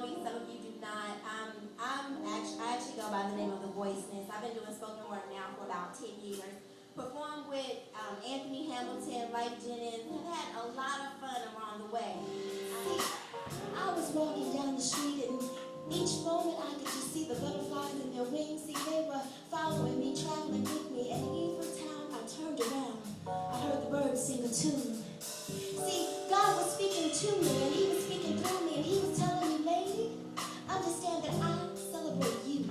know me, some of you do not. I actually go by the name of the Voiceness. I've been doing spoken word now for about 10 years. Performed with Anthony Hamilton, Life Jennings. Have had a lot of fun along the way. I was walking down the street and each moment I could just see the butterflies in their wings. See, they were following me, traveling with me. And every time I turned around, I heard the birds sing a tune. See, God was speaking to me and He was speaking through me and He was telling me, lady, understand that I celebrate you.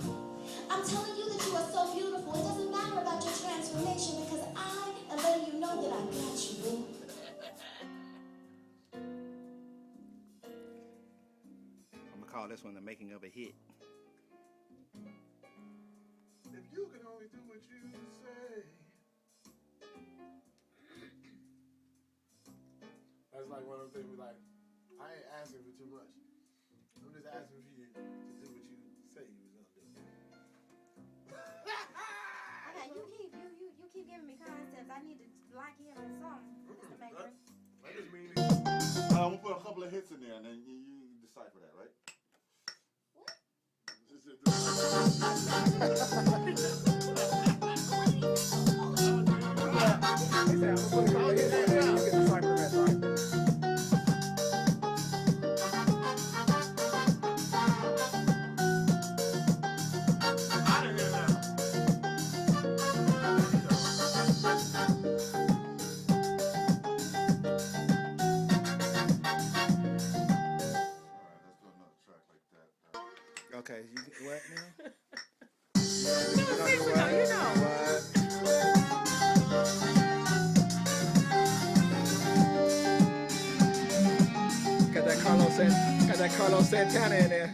I'm telling you that you are so beautiful. It doesn't matter about your transformation because I am letting you know that I got you, boo. I'm gonna call this one the making of a hit. If you can only do what you say. That's like one of those things like, I ain't asking for too much. I'm just asking for you to do what you say you was gonna do. Okay, you keep giving me concepts. I need to lock in on something. Mr. Maker. I just mean I'm gonna put a couple of hits in there and then you decipher that, right? Okay, you what now? Got that Carlos Santana in there.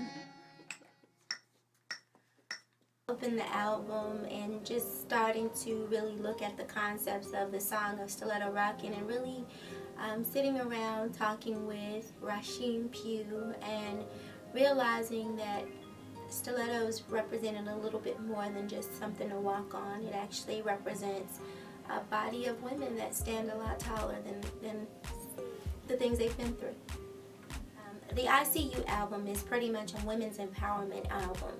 Open the album and just starting to really look at the concepts of the song of Stiletto Rocking and really sitting around talking with Rasheen Pugh and realizing that stilettos represented a little bit more than just something to walk on. It actually represents a body of women that stand a lot taller than the things they've been through. The ICU album is pretty much a women's empowerment album.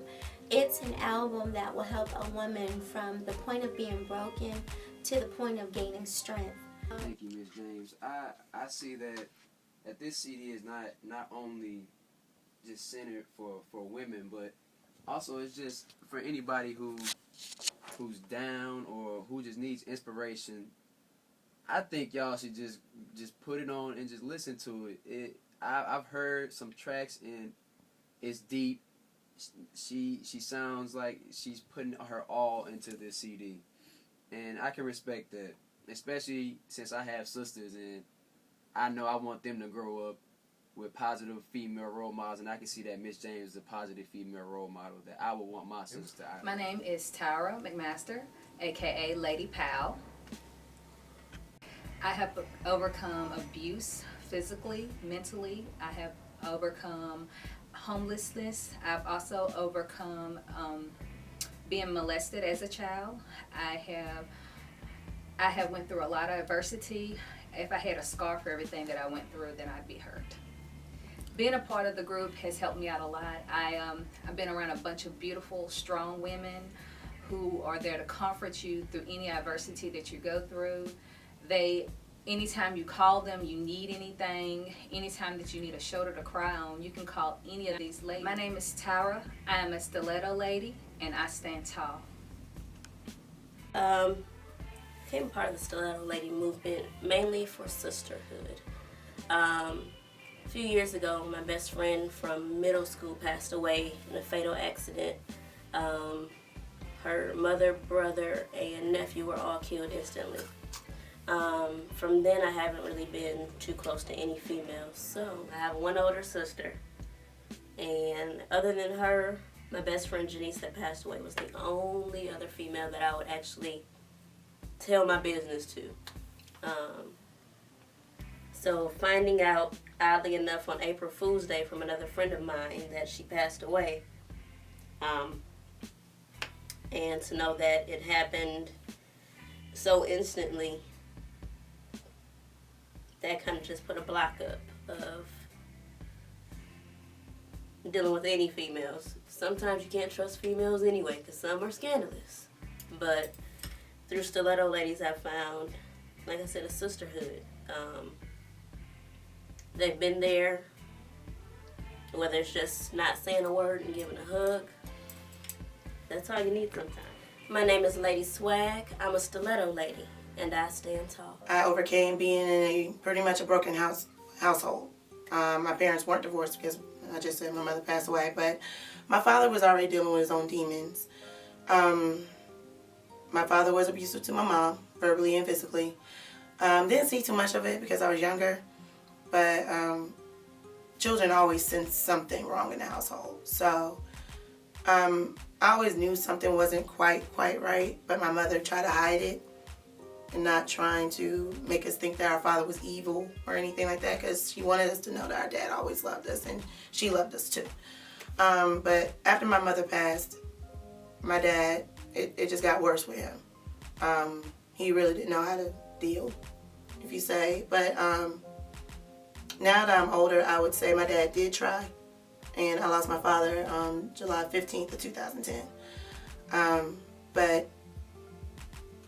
It's an album that will help a woman from the point of being broken to the point of gaining strength. Thank you, Ms. James. I see that this CD is not only just centered for women, but also it's just for anybody who's down or who just needs inspiration. I think y'all should just put it on and just listen to it. I've heard some tracks and it's deep. She sounds like she's putting her all into this CD, and I can respect that, especially since I have sisters and I know I want them to grow up with positive female role models, and I can see that Miss James is a positive female role model that I would want my sister to. My name is Tyra McMaster, aka Lady Pal. I have overcome abuse physically, mentally. I have overcome homelessness. I've also overcome being molested as a child. I have went through a lot of adversity. If I had a scar for everything that I went through, then I'd be hurt. Being a part of the group has helped me out a lot. I've been around a bunch of beautiful, strong women who are there to comfort you through any adversity that you go through. Anytime you call them, you need anything, anytime that you need a shoulder to cry on, you can call any of these ladies. My name is Tara. I am a Stiletto Lady, and I stand tall. Became part of the Stiletto Lady movement mainly for sisterhood. A few years ago, my best friend from middle school passed away in a fatal accident. Her mother, brother, and nephew were all killed instantly. From then, I haven't really been too close to any females. So I have one older sister, and other than her, my best friend Janice that passed away was the only other female that I would actually tell my business to. So finding out, oddly enough, on April Fool's Day from another friend of mine that she passed away, and to know that it happened so instantly, that kind of just put a block up of dealing with any females. Sometimes you can't trust females anyway, because some are scandalous. But through Stiletto Ladies, I found, like I said, a sisterhood. They've been there, whether it's just not saying a word and giving a hug. That's all you need sometimes. My name is Lady Swag. I'm a stiletto lady, and I stand tall. I overcame being in a pretty much a broken household. My parents weren't divorced because I just said my mother passed away, but my father was already dealing with his own demons. My father was abusive to my mom, verbally and physically. Didn't see too much of it because I was younger, but children always sense something wrong in the household. So I always knew something wasn't quite right, but my mother tried to hide it and not trying to make us think that our father was evil or anything like that, because she wanted us to know that our dad always loved us and she loved us too. But after my mother passed, my dad, it just got worse with him. He really didn't know how to deal, if you say. But now that I'm older, I would say my dad did try. And I lost my father on July 15th of 2010. But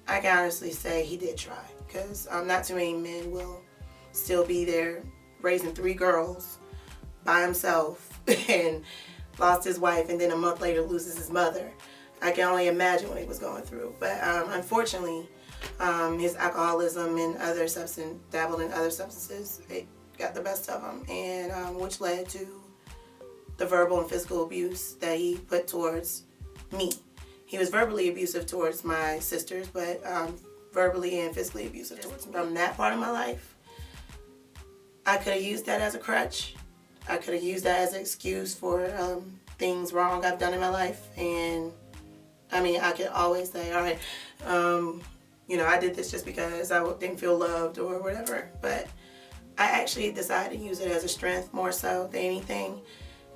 I can honestly say he did try, because not too many men will still be there raising 3 girls by himself and lost his wife, and then a month later loses his mother. I can only imagine what he was going through. But unfortunately, his alcoholism and dabbled in other substances, it got the best of him, and which led to the verbal and physical abuse that he put towards me. He was verbally abusive towards my sisters, but verbally and physically abusive towards me. From that part of my life, I could have used that as a crutch. I could have used that as an excuse for things wrong I've done in my life. And I mean, I could always say, all right, I did this just because I didn't feel loved or whatever. But I actually decided to use it as a strength more so than anything.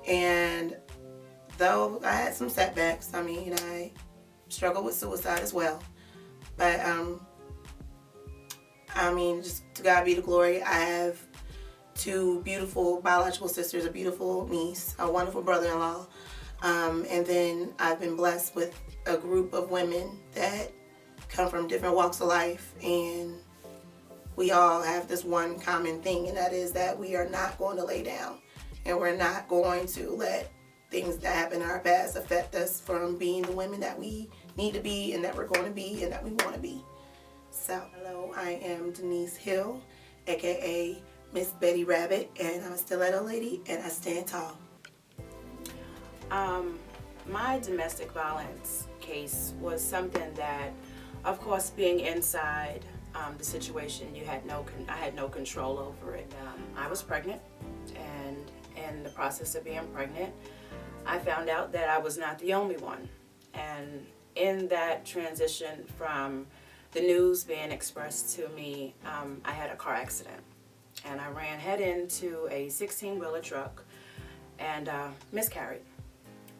And though I had some setbacks, I struggled with suicide as well. But, just to God be the glory, I have 2 beautiful biological sisters, a beautiful niece, a wonderful brother-in-law. And then I've been blessed with a group of women that come from different walks of life. And we all have this one common thing, and that is that we are not going to lay down. And we're not going to let things that happen in our past affect us from being the women that we need to be and that we're going to be and that we want to be. So, hello, I am Denise Hill, aka Miss Betty Rabbit, and I'm a stiletto lady, and I stand tall. My domestic violence case was something that, of course, being inside the situation, I had no control over it. I was pregnant, and in the process of being pregnant, I found out that I was not the only one. And in that transition from the news being expressed to me, I had a car accident. And I ran head into a 16-wheeler truck and miscarried.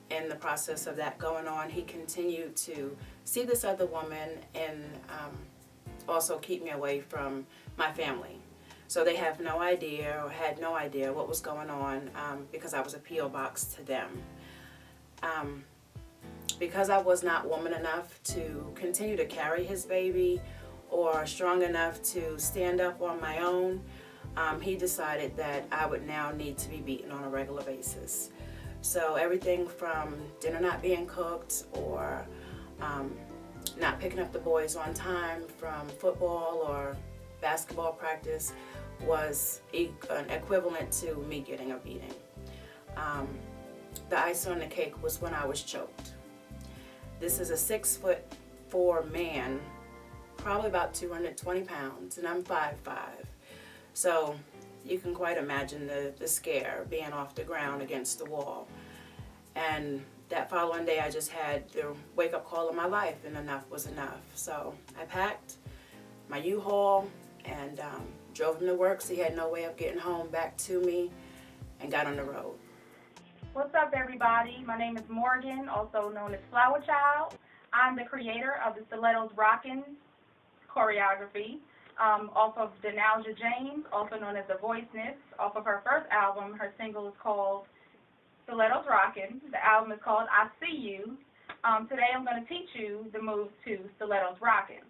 In the process of that going on, he continued to see this other woman and also keep me away from my family. So they have no idea or had no idea what was going on because I was a P.O. box to them. Because I was not woman enough to continue to carry his baby or strong enough to stand up on my own, he decided that I would now need to be beaten on a regular basis. So everything from dinner not being cooked or not picking up the boys on time from football or basketball practice was an equivalent to me getting a beating. The ice on the cake was when I was choked. This is a 6'4" man, probably about 220 pounds, and I'm 5'5". So you can quite imagine the scare, being off the ground against the wall. And that following day I just had the wake-up call of my life, and enough was enough. So I packed my U-Haul and drove him to work, so he had no way of getting home back to me, and got on the road. What's up, everybody? My name is Morgan, also known as Flower Child. I'm the creator of the Stilettos Rocking choreography. Also Donalja James, also known as The Voiceness. Off of her first album, her single is called Stilettos Rocking. The album is called I See You. Today I'm going to teach you the moves to Stilettos Rocking.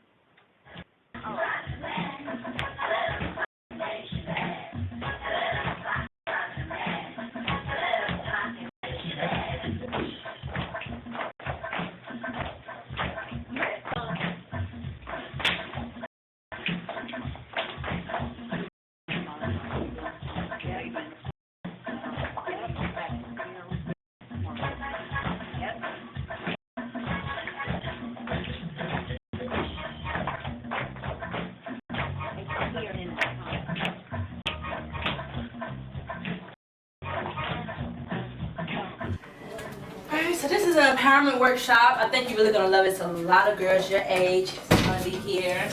Alright, so this is an empowerment workshop. I think you're really gonna love it. It's a lot of girls your age gonna be here.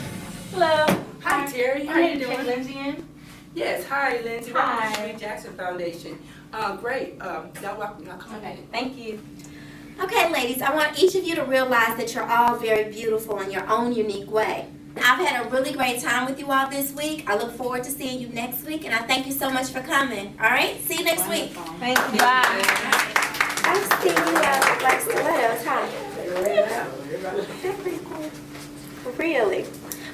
Hello. Hi, Terry. How you doing? Lindsay in? Yes. Hi, Lindsay. Hi. Welcome to the Street Jackson Foundation. Great. Y'all welcome. Y'all come Okay, in. thank you. Okay, ladies, I want each of you to realize that you're all very beautiful in your own unique way. I've had a really great time with you all this week. I look forward to seeing you next week, and I thank you so much for coming. All right? See you next week. Thank you. Bye. I see you like stilettos, huh? They're pretty cool. Really?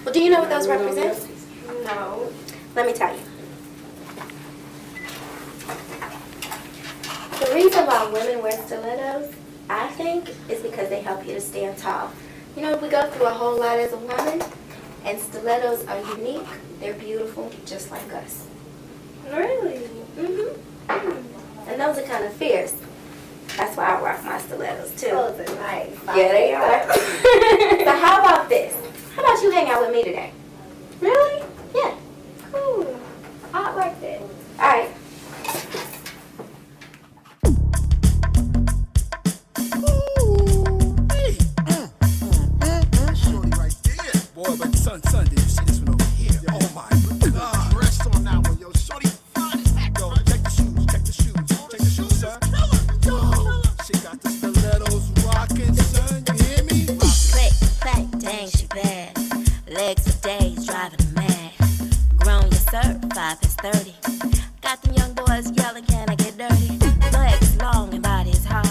Well, do you know what those represent? No. Let me tell you. The reason why women wear stilettos, I think, is because they help you to stand tall. You know, we go through a whole lot as a woman, and stilettos are unique. They're beautiful, just like us. Really? Mm-hmm. And those are kind of fierce. That's why I rock my stilettos, too. Those are nice. Yeah, they are. So how about this? How about you hang out with me today? Really? Yeah. Cool. I like that. All right. Boy, but son, did you see this one over here? Oh my God. Rest on that one, yo. Shorty fine as heck. Yo, check the shoes, son. She got the stilettos rocking, son. You hear me? Click, clack, dang, she bad. Legs for days, driving her mad. Grown, yes sir, 5 is 30. Got them young boys yelling, can I get dirty? Legs long and body is hard.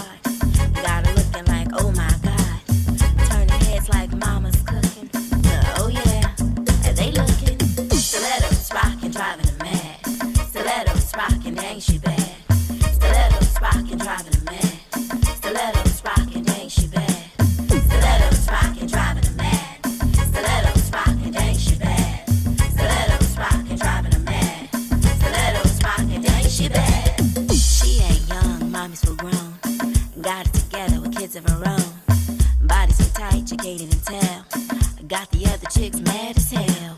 Got her looking like, oh my God. Turning heads like mama's cooking. Oh yeah, they looking. Stilettos rocking, driving her mad. Stilettos rocking, dang, she bad. Stilettos rocking, driving her mad. Stilettos rocking, dang, she bad. Stilettos rocking, driving her mad. Stilettos rocking, dang, she bad. Stilettos rocking, driving her mad. Stilettos rocking, dang, she bad. She ain't young, mommy's full grown. Got it together with kids of her own. Body so tight, you can't even tell. Got the other chicks mad as hell.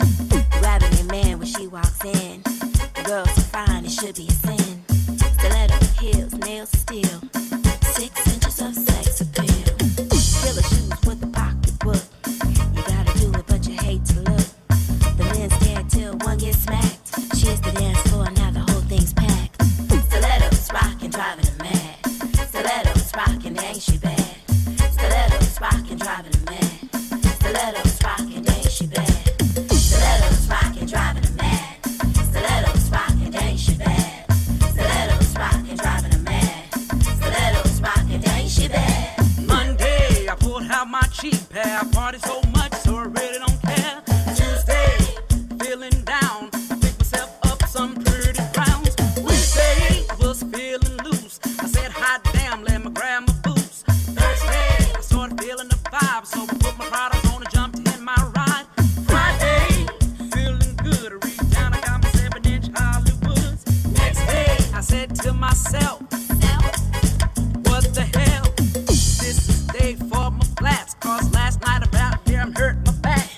Grabbing their man when she walks in. The girl's so fine, it should be a sin. Stiletto heels, nails of steel. 6 inches of sex appeal. Killer shoes with a pocketbook. You gotta do it, but you hate to look. The men stare till one gets smacked. She hits the dance floor, now the whole thing's packed. Stilettos rocking, driving her mad. Stilettos rocking, dang, she bad. Stilettos rocking, driving her mad. Stilettos rocking, dang, she bad. Stilettos rocking, driving her mad. Stilettos rocking, dang, she bad. Stilettos rocking, driving her mad. Stilettos rocking, dang, she bad. Monday, I pulled out my cheap pair. I party so much, so I really don't care. Tuesday, feeling down. I picked myself up some pretty browns. Wednesday, I was feeling loose. I said, hot damn, let me grab my boots. Thursday, I started feeling the vibe, so I put my products on and jumped in my ride. Friday, feeling good. I reached down, I got my 7-inch Hollywoods. Next day, I said to myself, what the hell? This is day for my flats, cause last night about here I'm hurting my back.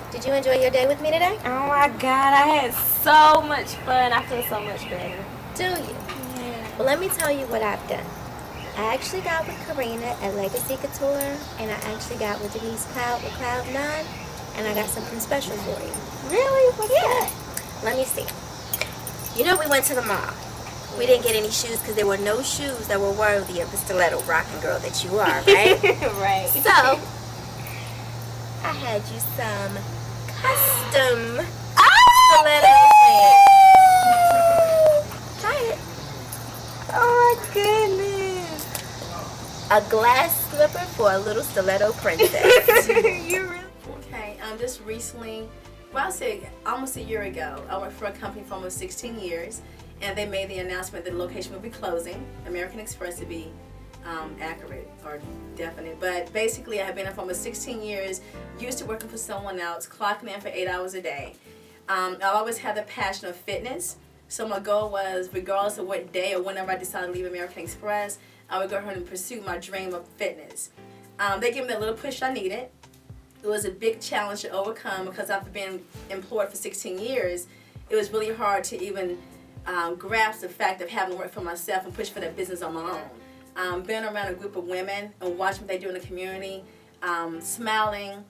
Did you enjoy your day with me today? Oh my God, I had so much fun. I feel so much better. Do you? Yeah. Well, let me tell you what I've done. I actually got with Karina at Legacy Couture, and I actually got with Denise Cloud with Cloud9, and I got something special for you. Really? What's that? Let me see. You know, we went to the mall. We didn't get any shoes because there were no shoes that were worthy of the stiletto rocking girl that you are, right? Right. So, I had you some custom stilettos made. Try it. Oh my goodness. A glass slipper for a little stiletto princess. You really? Okay, just recently, well, I say almost a year ago, I worked for a company for almost 16 years, and they made the announcement that the location would be closing, American Express to be accurate or definite. But basically, I have been there for almost 16 years, used to working for someone else, clocking in for 8 hours a day. I've always had the passion of fitness, so my goal was, regardless of what day or whenever I decided to leave American Express, I would go ahead and pursue my dream of fitness. They gave me that little push I needed. It was a big challenge to overcome because after being employed for 16 years, it was really hard to even grasp the fact of having to work for myself and push for that business on my own. Being around a group of women and watching what they do in the community, smiling,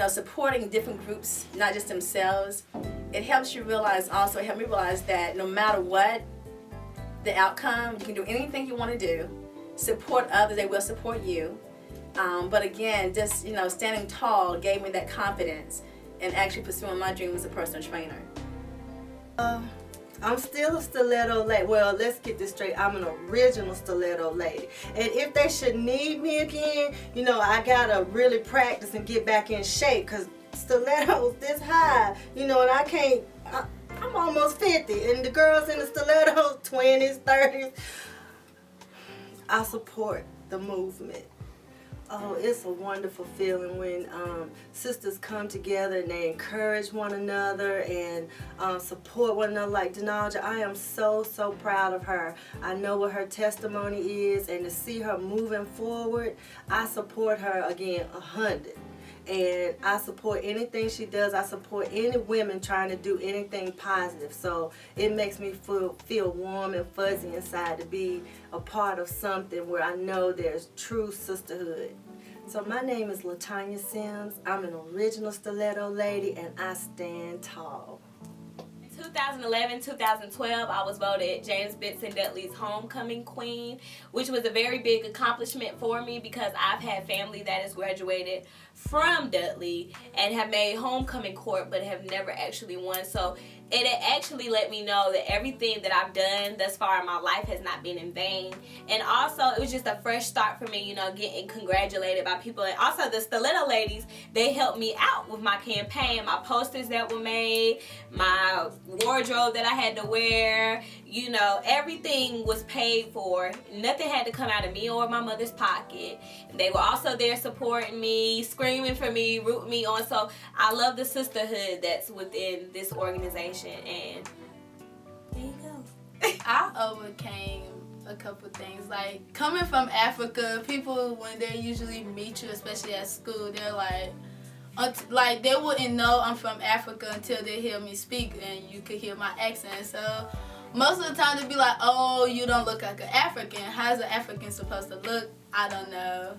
supporting different groups, not just themselves, it helps you realize also, it helped me realize that no matter what the outcome, you can do anything you want to do, support others, they will support you. But again, just standing tall gave me that confidence in actually pursuing my dream as a personal trainer. I'm still a stiletto lady. Well, let's get this straight. I'm an original stiletto lady. And if they should need me again, I gotta really practice and get back in shape because stilettos this high, and I can't, I'm almost 50 and the girls in the stilettos, 20s, 30s. I support the movement. Oh, it's a wonderful feeling when sisters come together and they encourage one another and support one another. Like Donalja, I am so, so proud of her. I know what her testimony is, and to see her moving forward, I support her again 100. And I support anything she does. I support any women trying to do anything positive. So it makes me feel warm and fuzzy inside to be a part of something where I know there's true sisterhood. So my name is LaTanya Sims. I'm an original stiletto lady, and I stand tall. 2011, 2012, I was voted James Benson Dudley's homecoming queen, which was a very big accomplishment for me because I've had family that has graduated from Dudley and have made homecoming court but have never actually won. So it actually let me know that everything that I've done thus far in my life has not been in vain. And also, it was just a fresh start for me, getting congratulated by people. And also, the Stiletto Ladies, they helped me out with my campaign, my posters that were made, my wardrobe that I had to wear, everything was paid for. Nothing had to come out of me or my mother's pocket. They were also there supporting me, screaming for me, rooting me on. So I love the sisterhood that's within this organization. And there you go. I overcame a couple things. Like, coming from Africa, people, when they usually meet you, especially at school, they're like they wouldn't know I'm from Africa until they hear me speak and you could hear my accent. So most of the time they'd be like, oh, you don't look like an African. How's an African supposed to look? I don't know.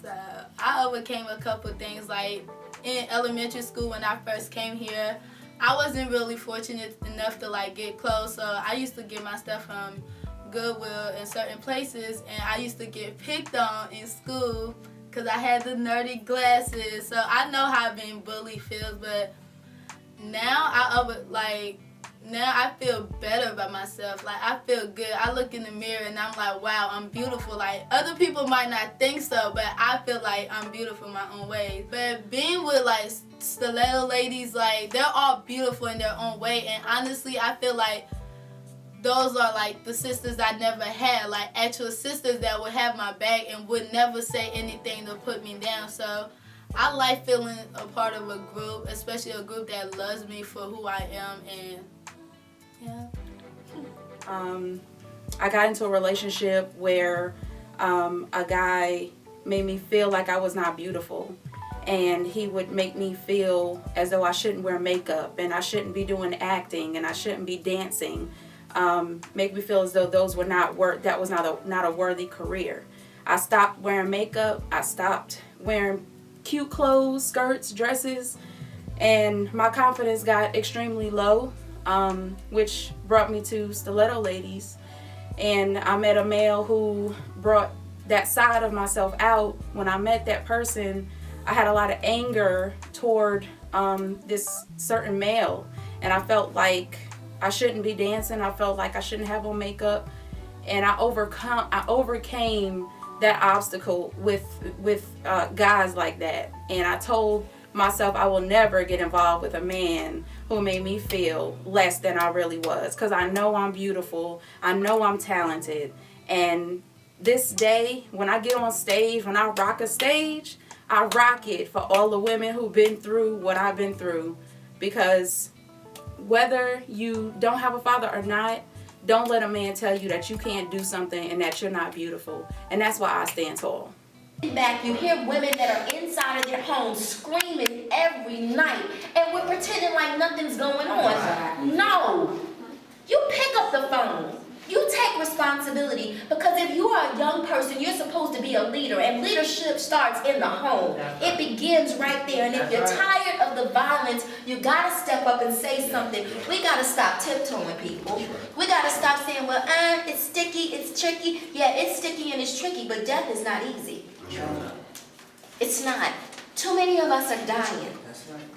So I overcame a couple things. Like, in elementary school when I first came here, I wasn't really fortunate enough to get clothes. So I used to get my stuff from Goodwill in certain places, and I used to get picked on in school because I had the nerdy glasses. So I know how being bullied feels, but now I feel better about myself. Like, I feel good. I look in the mirror and I'm like, wow, I'm beautiful. Like, other people might not think so, but I feel like I'm beautiful in my own way. But being with Stiletto Ladies, they're all beautiful in their own way. And honestly, I feel like those are the sisters I never had, actual sisters that would have my back and would never say anything to put me down. So I like feeling a part of a group, especially a group that loves me for who I am. And yeah. I got into a relationship where a guy made me feel like I was not beautiful. and he would make me feel as though I shouldn't wear makeup and I shouldn't be doing acting and I shouldn't be dancing. Make me feel as though those were that was not a worthy career. I stopped wearing makeup. I stopped wearing cute clothes, skirts, dresses, and my confidence got extremely low, which brought me to Stiletto Ladies. And I met a male who brought that side of myself out. When I met that person, I had a lot of anger toward this certain male, and I felt like I shouldn't be dancing. I felt like I shouldn't have on makeup, and I overcame that obstacle with guys like that. And I told myself I will never get involved with a man who made me feel less than I really was, because I know I'm beautiful, I know I'm talented. And this day, when I get on stage, when I rock a stage, I rock it for all the women who've been through what I've been through. Because whether you don't have a father or not, don't let a man tell you that you can't do something and that you're not beautiful. And that's why I stand tall. Back, you hear women that are inside of their homes screaming every night, and we're pretending like nothing's going on. No, you pick up the phone. You take responsibility, because if you are a young person, you're supposed to be a leader, and leadership starts in the home. It begins right there, and if you're tired of the violence, you gotta step up and say something. We gotta stop tiptoeing, people. We gotta stop saying, well, it's sticky, it's tricky. Yeah, it's sticky and it's tricky, but death is not easy. It's not. Too many of us are dying.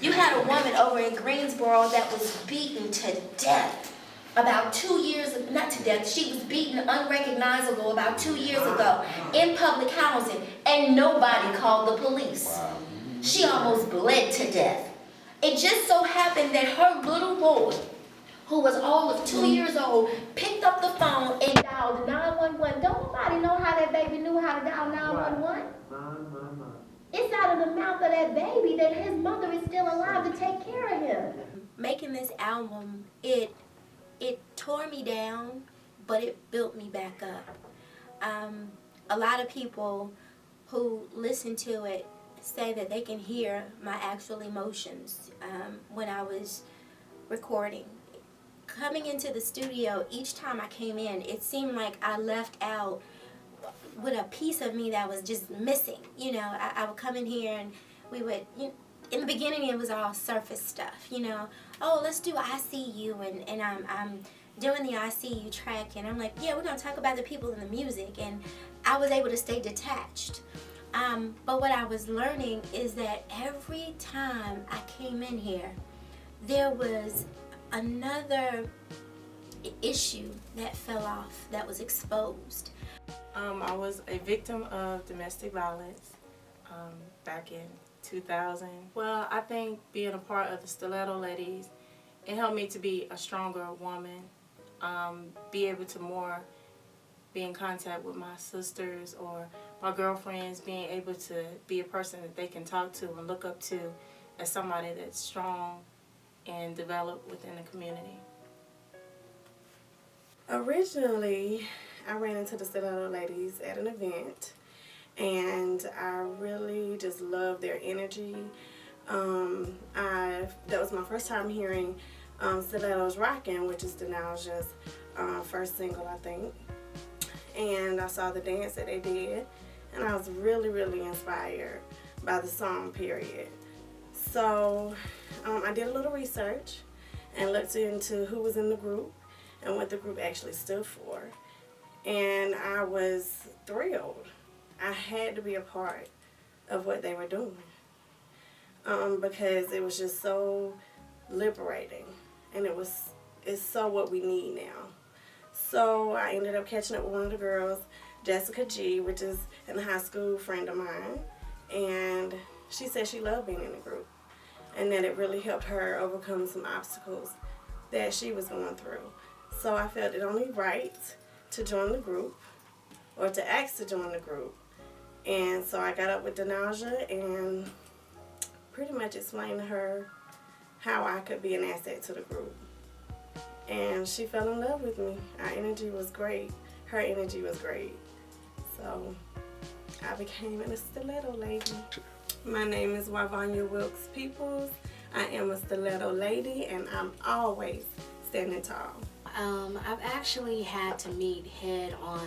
You had a woman over in Greensboro that was beaten to death about 2 years, not to death, she was beaten unrecognizable about 2 years ago in public housing, and nobody called the police. She almost bled to death. It just so happened that her little boy, who was all of 2 years old, picked up the phone and dialed 911. Don't nobody know how that baby knew how to dial 911? It's out of the mouth of that baby that his mother is still alive to take care of him. Making this album, it tore me down, but it built me back up. A lot of people who listen to it say that they can hear my actual emotions when I was recording. Coming into the studio, each time I came in, it seemed like I left out with a piece of me that was just missing. You know, I would come in here and we would, in the beginning it was all surface stuff, Oh, let's do I See You, and I'm doing the I See You track, and I'm like, yeah, we're going to talk about the people and the music, and I was able to stay detached. But what I was learning is that every time I came in here, there was another issue that fell off, that was exposed. I was a victim of domestic violence back in 2000. Well, I think being a part of the Stiletto Ladies, it helped me to be a stronger woman, be able to more be in contact with my sisters or my girlfriends, being able to be a person that they can talk to and look up to as somebody that's strong and developed within the community. Originally, I ran into the Stiletto Ladies at an event, and I really just loved their energy. That was my first time hearing Stilettos Rocking, which is Donalja's first single, I think. And I saw the dance that they did, and I was really, really inspired by the song, period. So I did a little research and looked into who was in the group and what the group actually stood for. And I was thrilled. I had to be a part of what they were doing because it was just so liberating, and it's so what we need now. So I ended up catching up with one of the girls, Jessica G, which is a high school friend of mine, and she said she loved being in the group and that it really helped her overcome some obstacles that she was going through. So I felt it only right to join the group, or to ask to join the group. And so I got up with Donalja and pretty much explained to her how I could be an asset to the group. And she fell in love with me. Our energy was great. Her energy was great. So I became a Stiletto Lady. My name is Wavanya Wilkes Peoples. I am a Stiletto Lady, and I'm always standing tall. I've actually had to meet head on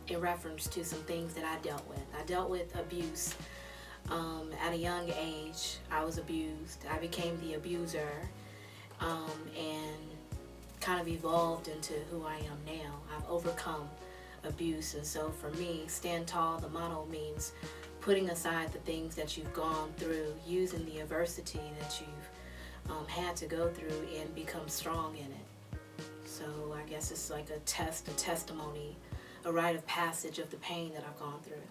in reference to some things that I dealt with. I dealt with abuse. At a young age, I was abused. I became the abuser and kind of evolved into who I am now. I've overcome abuse, and so for me, stand tall, the motto means putting aside the things that you've gone through, using the adversity that you've had to go through and become strong in it. So I guess it's like a testimony, a rite of passage of the pain that I've gone through.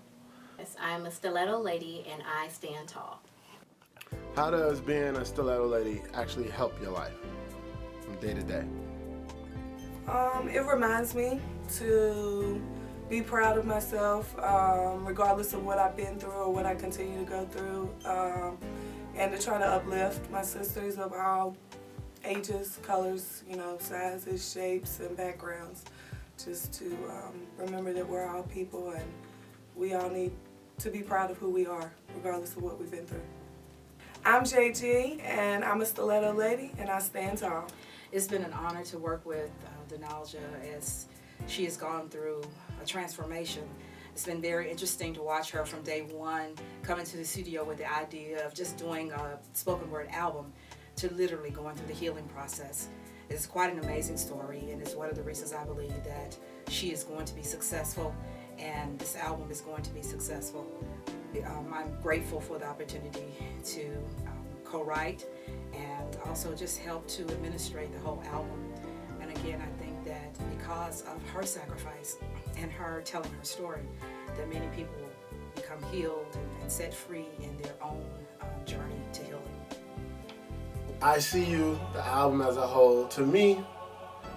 Yes, I'm a Stiletto Lady and I stand tall. How does being a Stiletto Lady actually help your life from day to day? It reminds me to be proud of myself, regardless of what I've been through or what I continue to go through, and to try to uplift my sisters of all ages, colors, sizes, shapes, and backgrounds. Just to remember that we're all people and we all need to be proud of who we are, regardless of what we've been through. I'm JG, and I'm a Stiletto Lady, and I stand tall. It's been an honor to work with Donalja as she has gone through a transformation. It's been very interesting to watch her from day one come into the studio with the idea of just doing a spoken word album to literally going through the healing process. It's quite an amazing story, and it's one of the reasons I believe that she is going to be successful and this album is going to be successful. I'm grateful for the opportunity to co-write and also just help to administrate the whole album. And again, I think that because of her sacrifice and her telling her story, that many people will become healed and set free in their own journey to healing. I See You, the album as a whole, to me,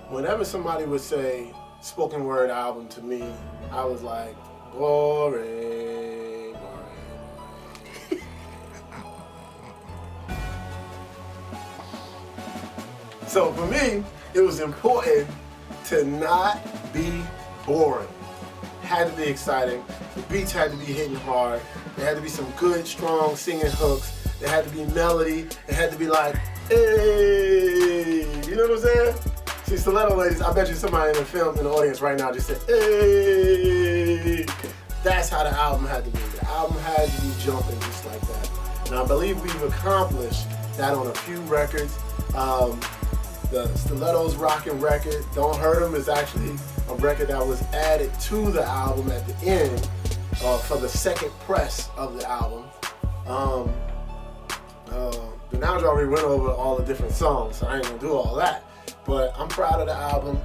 whenever somebody would say spoken word album to me, I was like, boring, boring. So for me, it was important to not be boring. It had to be exciting. The beats had to be hitting hard. There had to be some good, strong singing hooks. There had to be melody. It had to be like, hey, you know what I'm saying? See, Stiletto Ladies, I bet you somebody in the film, in the audience right now just said, hey. That's how the album had to be. The album had to be jumping just like that. And I believe we've accomplished that on a few records. The Stilettos Rocking record, Don't Hurt 'Em, is actually a record that was added to the album at the end for the second press of the album. Donalja already went over all the different songs, so I ain't gonna do all that. But I'm proud of the album.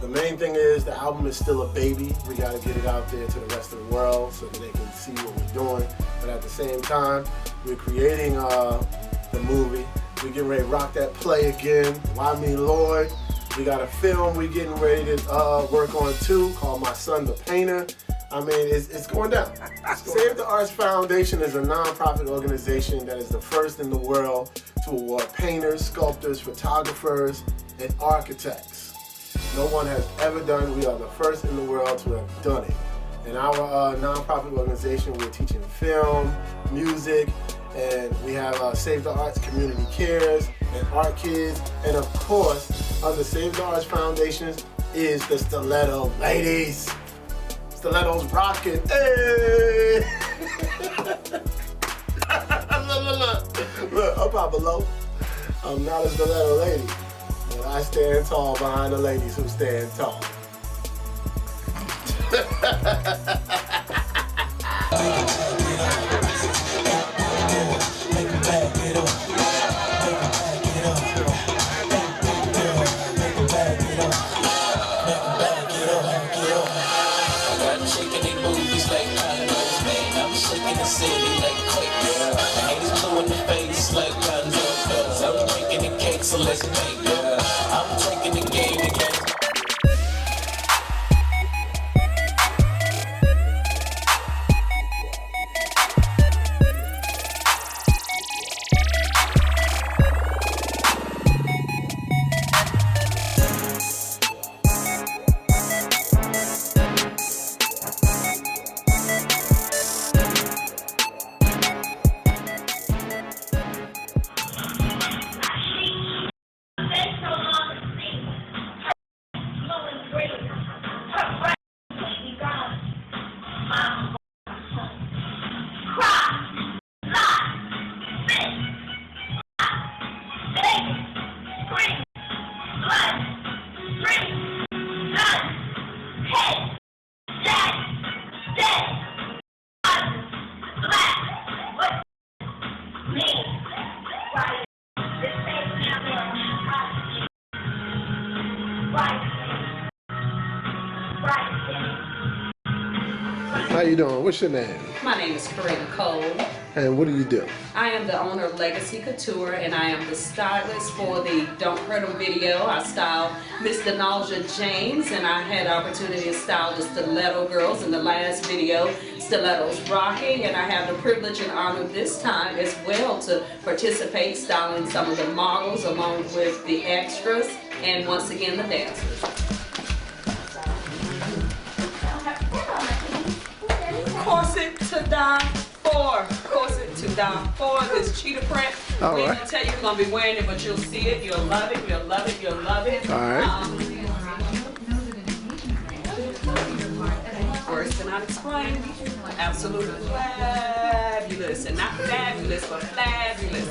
The main thing is the album is still a baby. We gotta get it out there to the rest of the world so that they can see what we're doing. But at the same time, we're creating the movie. We're getting ready to rock that play again. Why Me Lord? We got a film we're getting ready to work on too called My Son the Painter. I mean, it's going down. Save the Arts Foundation is a non-profit organization that is the first in the world to award painters, sculptors, photographers, and architects. No one has ever done it. We are the first in the world to have done it. In our non-profit organization, we're teaching film, music, and we have Save the Arts Community Cares and Art Kids. And of course, under Save the Arts Foundation is the Stiletto Ladies. Stilettos Rocking. Hey! Look, up below. I'm not a Stiletto Lady, but I stand tall behind the ladies who stand tall. So let's make it. I'm taking the game again. How you doing? What's your name? My name is Karina Cole. And what do you do? I am the owner of Legacy Couture, and I am the stylist for the Don't Hurt 'Em video. I styled Miss Donalja James, and I had the opportunity to style the Stiletto girls in the last video, Stilettos Rocking, and I have the privilege and honor this time as well to participate styling some of the models along with the extras, and once again the dancers. Corset to die for. Corset to die for. This cheetah print. All we ain't right. gonna tell you we're gonna be wearing it, but you'll see it. You'll love it. You'll love it. You'll love it. All right. Words cannot explain. Absolutely fabulous, and not fabulous, but fabulous.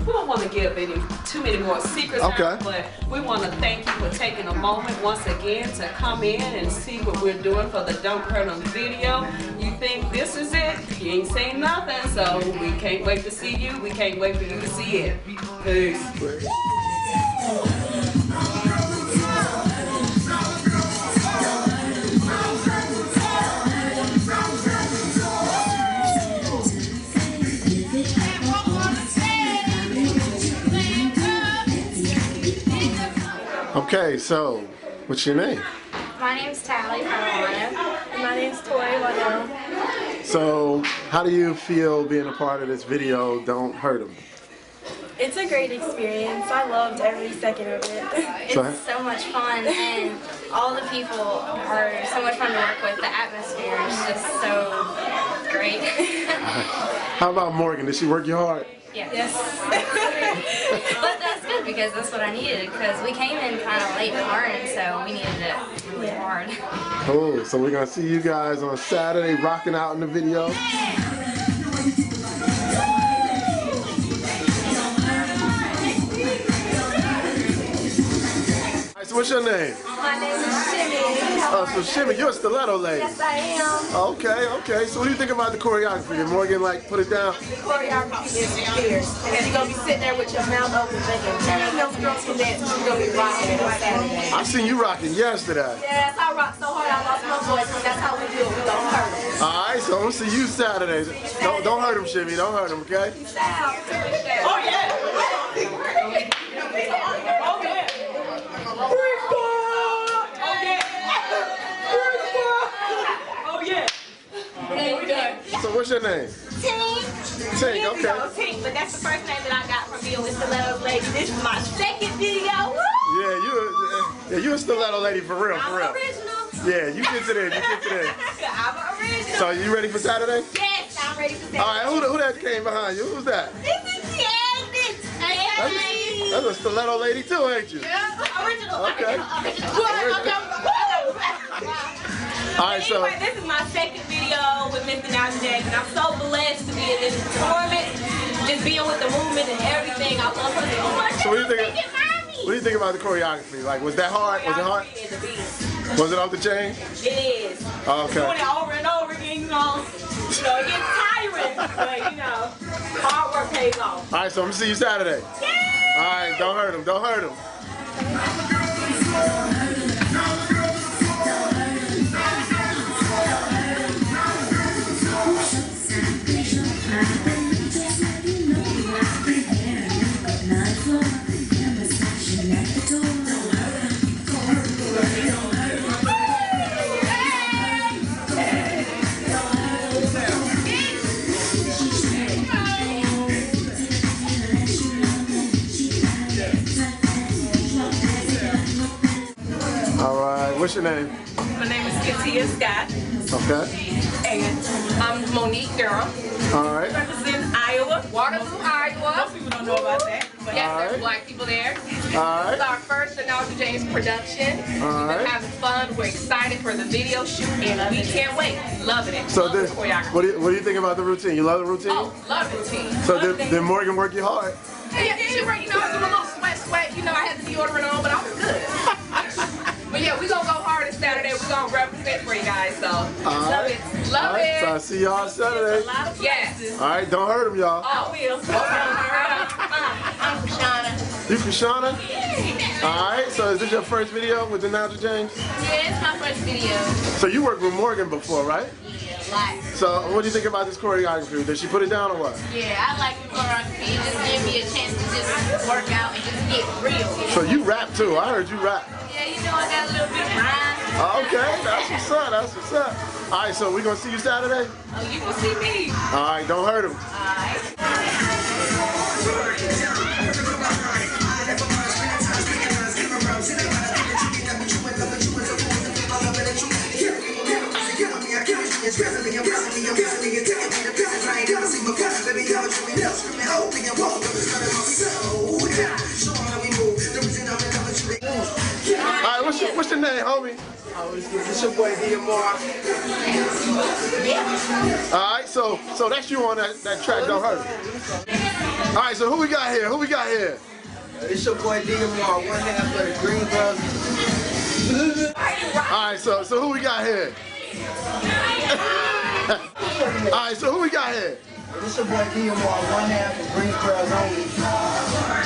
We don't want to give too many more secrets out, but we want to thank you for taking a moment once again to come in and see what we're doing for the Don't Hurt 'Em video. You think this is it? You ain't seen nothing, so we can't wait to see you. We can't wait for you to see it. Peace. Okay, so what's your name? My name's Tally from Atlanta. And my name's Tori Waddell. So how do you feel being a part of this video, Don't Hurt 'Em? It's a great experience. I loved every second of it. It's so much fun, and all the people are so much fun to work with. The atmosphere is just so great. How about Morgan? Did she work you hard? Yes. But that's good because that's what I needed, because we came in kind of late to learn, so we needed it really hard. Cool. So we're gonna see you guys on Saturday rocking out in the video. So what's your name? My name is Shimmy. Oh, so Shimmy, you're a Stiletto Lady. Yes, I am. Okay. So what do you think about the choreography? Did Morgan put it down? The choreography is fierce. And you're going to be sitting there with your mouth open thinking, dang, those girls can dance. You're going to be rocking it on Saturday. I seen you rocking yesterday. Yes, I rocked so hard I lost my voice, but that's how we do it. We don't hurt it. Alright, so I'm gonna see you Saturday. Don't hurt him, Shimmy. Don't hurt him, okay? Oh, yeah. So what's your name? Tink. Tink, okay. Tink, but that's the first name that I got from being with Stilettos Ladies. This is my second video. Woo! Yeah, you a Stiletto Lady for real, for real. I'm original. Yeah, you get to there, I'm original. So you ready for Saturday? Yes, I'm ready for Saturday. Alright, who that came behind you? Who's that? This is Candace. That's a Stiletto Lady too, ain't you? Yeah, original. Okay. Alright, so anyway, this is my second video with Miss Donalja James, and I'm so blessed to be in this performance, just being with the movement and everything. I love her so much. So what do you think about the choreography? Was that hard? Was it hard? Was it off the chain? It is. Okay. Doing it over and over again, it gets tiring, but hard work pays off. Alright, so I'm gonna see you Saturday. Yay! Alright, don't hurt him, don't hurt him. What's your name? My name is Katia Scott. Okay. And I'm Monique Durham. All right. Represent Iowa. Waterloo, Iowa. Most people don't know about that. But Yes, there's black people there. All right. This is our first Donalja James production. We've been having fun. We're excited for the video shoot, and we can't wait. Loving it. So Love the choreography. what do you think about the routine? You love the routine? Oh, love the routine. So did Morgan work you hard? Yeah, she worked, I was doing a little sweat. I had the deodorant on, but I was good. But yeah, we're going to go hard this Saturday. We're going to represent for you guys, so love it. Love it. So I'll see y'all Saturday. Yes. All right, don't hurt him, y'all. I will. I'm Krishana. You Krishana? All right, so is this your first video with Donalja James? Yeah, it's my first video. So you worked with Morgan before, right? lot. So, what do you think about this choreography? Did she put it down or what? Yeah, I like the choreography. It just gave me a chance to just work out and just get real. So you rap too. I heard you rap. Yeah, you know I got a little bit of rhyme. Okay, that's what's up. That's what's up. All right, so we gonna see you Saturday? Oh, you can see me. All right, don't hurt him. All right. Alright, what's your name, homie? It's your boy DMR. Alright, so that's you on that track, don't hurt. Alright, so who we got here? Who we got here? It's your boy DMR, one half of the Green Brothers. Alright, so who we got here? Alright, so who we got here? It's your boy DMR, one half of Green Brothers only.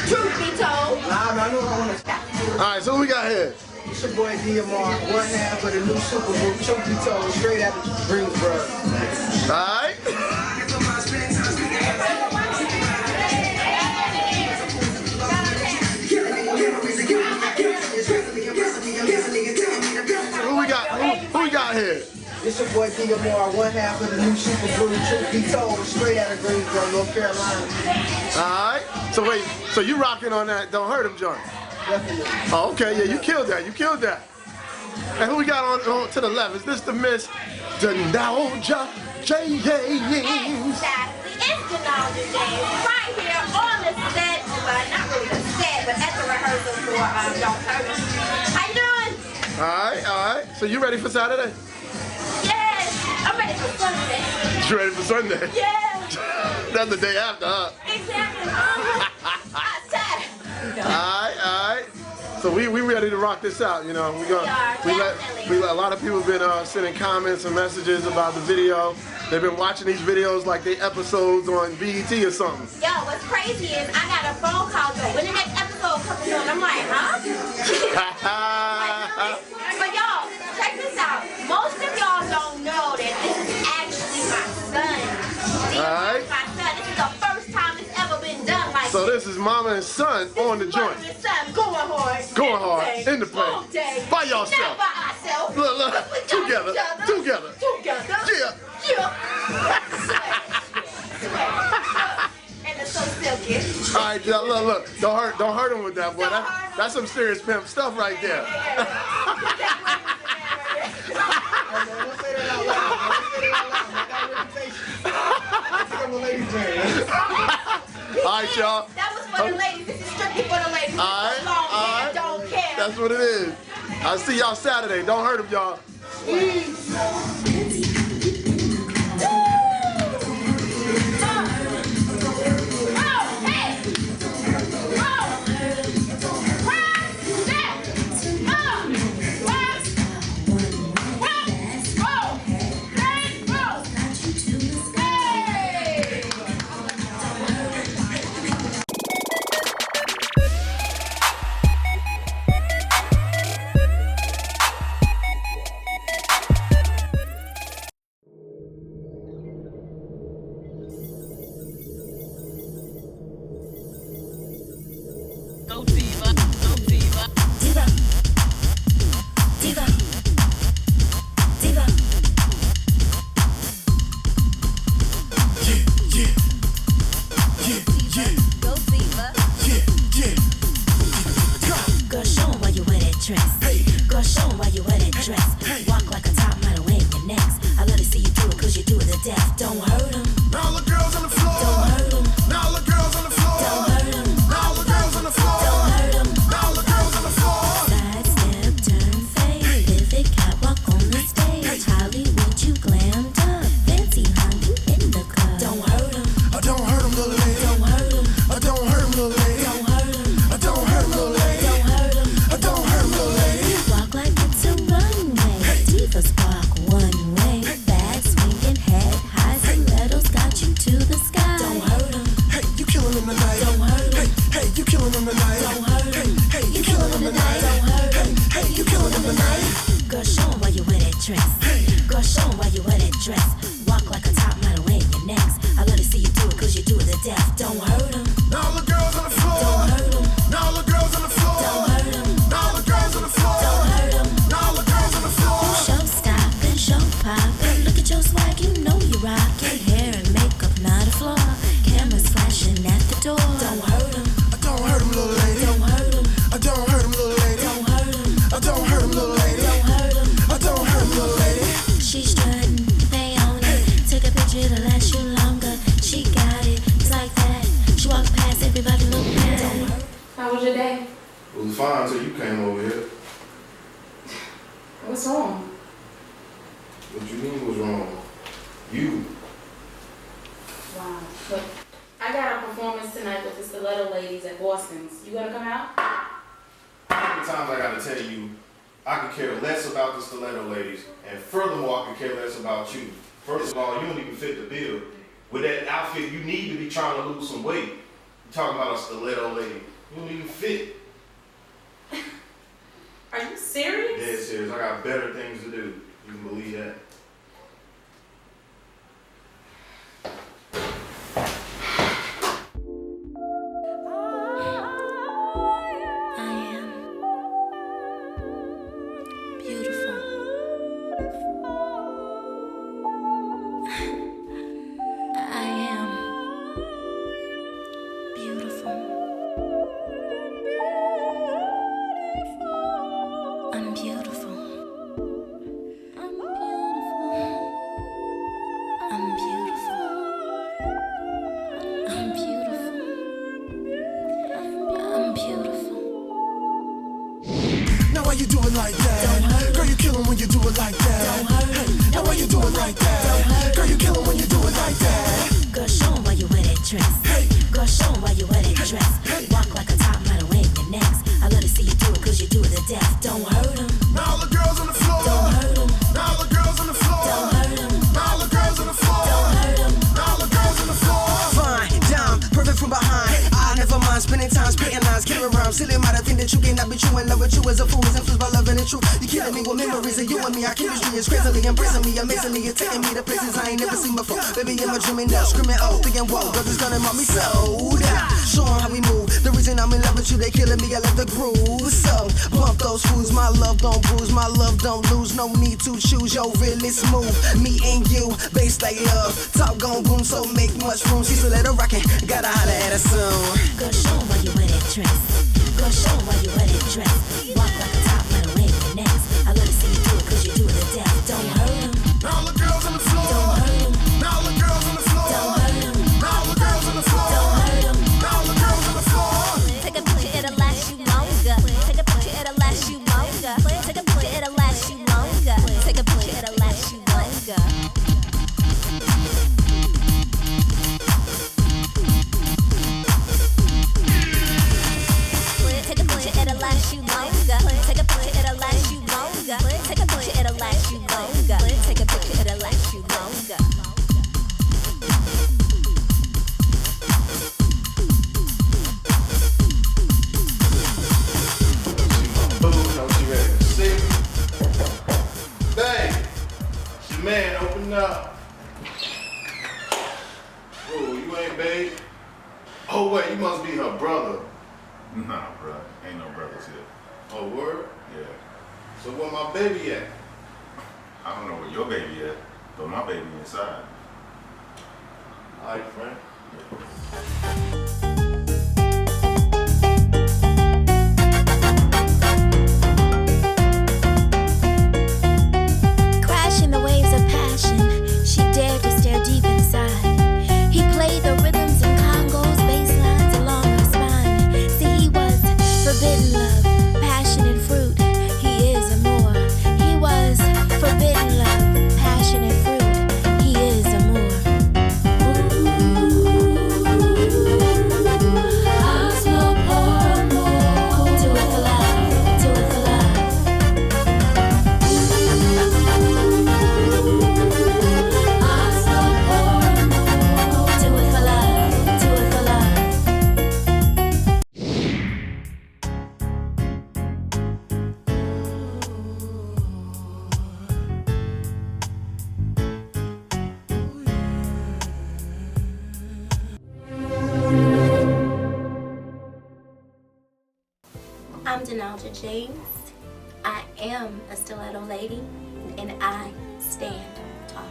Truth be told. Nah, I know I want to stop. Alright, so who we got here? It's your boy DMR, one half of the new super group, Truth be told, straight out of Green Brothers. Alright. Who we got here? It's your boy DMR, one half of the new super group, Truth be told, straight out of Greensboro, North Carolina. Alright. So wait, so you rocking on that Don't Hurt Him joint? Definitely. Oh, okay, yeah, you killed that. And who we got on to the left? Is this the Miss Donalja James? Exactly. It's Donalja James right here on the set, well, not really the set, but at the rehearsal for Don't Hurt Him. How you doing? Alright. So you ready for Saturday? Yes, I'm ready for Sunday. You ready for Sunday? Yes. That's the day after, huh? Exactly. Alright. So we ready to rock this out, you know. We let a lot of people have been sending comments and messages about the video. They've been watching these videos like they episodes on BET or something. Yo, what's crazy is I got a phone call though. When the next episode comes on, I'm like, huh? But y'all, check this out. Most of y'all don't know that this is actually my son. Alright. My son. This is the first time it's ever been done like So this is mama and son on the joint. Mama and son going hard. In the plane. By yourself. Not by ourselves. Look. Together. Yeah. And it's so silky. Alright, look. Don't hurt him with that, boy. That's some serious pimp stuff right there. Alright, y'all. That was for the ladies. This is strictly for the ladies. Alright. Don't care. That's what it is. I'll see y'all Saturday. Don't hurt him, y'all. Girl, show 'em why you wear that dress. death. Don't hurt them. Now all the girls on the floor. Don't hurt them. Now all the girls on the floor. Don't hurt them. Now all the girls on the floor. Don't hurt them. Now all the girls on the floor. Show stopping, show popping. Look at your swag, you know you rockin'. Hair and makeup, not a flaw. Cameras flashing at the door. Don't hurt them. I don't hurt him, little lady. Don't hurt them. I don't hurt him, little lady. Don't hurt them. I don't hurt him, little lady. Don't hurt them. I don't hurt him, little lady. She's strutting, they own it. Take a picture to last you longer. She got it, it's like that. She walked past, everybody look back. How was your day? It was fine until you came over here. What's wrong? What you mean was wrong? You. Wow. Look, I got a performance tonight with the Stiletto Ladies at Boston's. You gonna come out? How many times I gotta tell you, I could care less about the Stiletto Ladies, and furthermore, I could care less about you. First of all, you don't even fit the bill. With that outfit, you need to be trying to lose some weight. You're talking about a Stiletto Lady. You don't even fit. Are you serious? Dead serious. I got better things to do. You can believe that. Why you do it like that? Girl, you kill him when you do it like that. Hey, now why you do it like that? Girl, you kill him when you do it like that. Girl, show 'em why you wear that dress. Girl, show 'em why you wear that dress. Walk like a top model in your next. I love to see you do it 'cause you do it to death. Don't hurt 'em. Now all the girls on the floor. Don't hurt 'em. Now all the girls on the floor. Don't hurt 'em. Now all the girls on the floor. Don't hurt 'em. Now all the girls on the floor. Fine, dumb, perfect from behind. I never mind spending time spitting lines, get around. Silly might think that you cannot be true in love with you as a fool is influenced by love and the truth. You killing me with memories of you and me. Our chemistry is crazily impressing me, amazingly. You're taking me to places I ain't never seen before. Baby, I'm a dreaming now, screaming oh, thinking whoa, brothers gonna mock me so down. Show 'em how we move. The reason I'm in love with you, they killing me. I love the groove. So bump those fools. My love don't bruise, my love don't lose. No need to choose. Yo, really smooth. Me and you, bass like love. Talk gon' boom, so make much room. She's a little rockin', gotta holler at her soon. Girl, show 'em why you wear that dress. Girl, show 'em why you wear that dress. Walk like a top model in your next. I love to see you do it 'cause you do it to death. Don't hurt 'em. Now all the girls on the floor. Don't hurt 'em. Now all the girls on the floor. Don't hurt 'em. Now all the girls on the floor. Don't hurt 'em. Now all the girls on the floor. Take a picture, it'll last you longer. Take a picture, it'll last you longer. Take a picture, it'll last you longer. Take a picture, it'll last you longer. Take a picture, it'll last you longer. Take a picture, it'll last you longer. Take a picture, it'll last you longer. Take a picture, it'll last you longer. Boo, know she ready to see me. Bang! She man, open up. Oh, you ain't babe? Oh wait, you must be her brother. Nah, bro. Ain't no brothers here. Oh, word? Yeah. So where my baby at? I don't know where your baby at, but my baby inside. All right, friend. Crashing the waves of passion, she dared to stare deep inside. He played the rhythms and congos, bass lines along her spine. See, he was forbidden love, passion and fruit. He is amour. He was forbidden love, passion and fruit. He is amour. Ooh. I'm Donalja James. I am a stiletto lady, and I stand tall.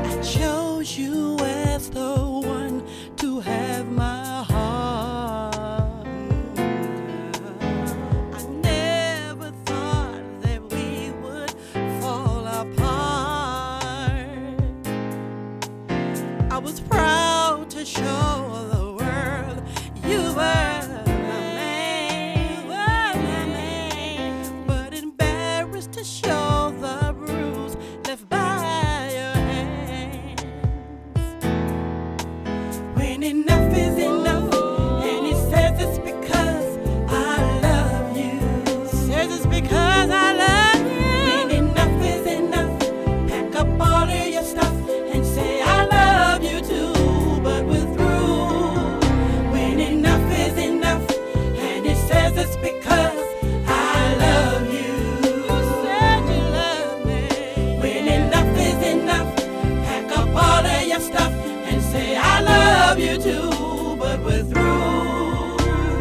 I chose you as the one to have my heart. I never thought that we would fall apart. I was proud to show the world you were my man, but embarrassed to show the bruise left by your hands. When enough is enough, and he says it's because I love you. Says it's because I love you. When enough is enough, pack up all of your stuff and say I love you too. But we're through. When enough is enough, and he says it's because I love you. Said you love me. When enough is enough, pack up all of your stuff and say I love you too. But we're through.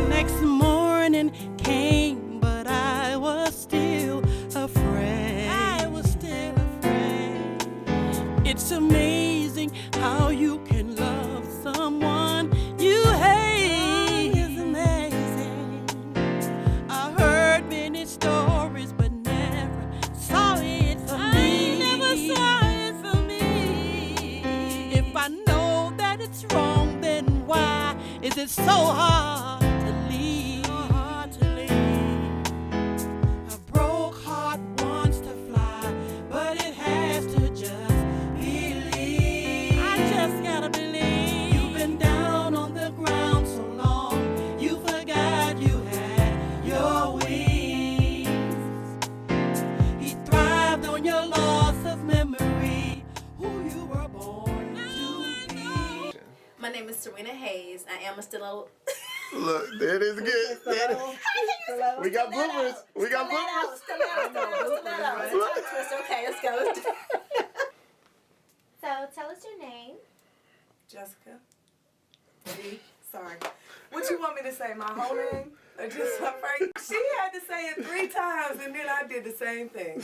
Next morning came, but I was still afraid. I was still afraid. It's amazing how you can love someone you hate. It's amazing. I heard many stories, but never saw it for me. I never saw it for me. If I know that it's wrong, then why is it so hard to leave? So hard to leave. A broke heart wants to fly, but it has to just believe. I just gotta believe. You've been down on the ground so long, you forgot you had your wings. He thrived on your loss of memory, who you were born to be. My name is Serena Hayes. I am a stiletto. Look, there it is again. There it is. We got bloopers. We got bloopers. Okay, let's go. So tell us your name. Jessica. Sorry. What you want me to say? My whole name? Or just her first? She had to say it 3 times and then I did the same thing.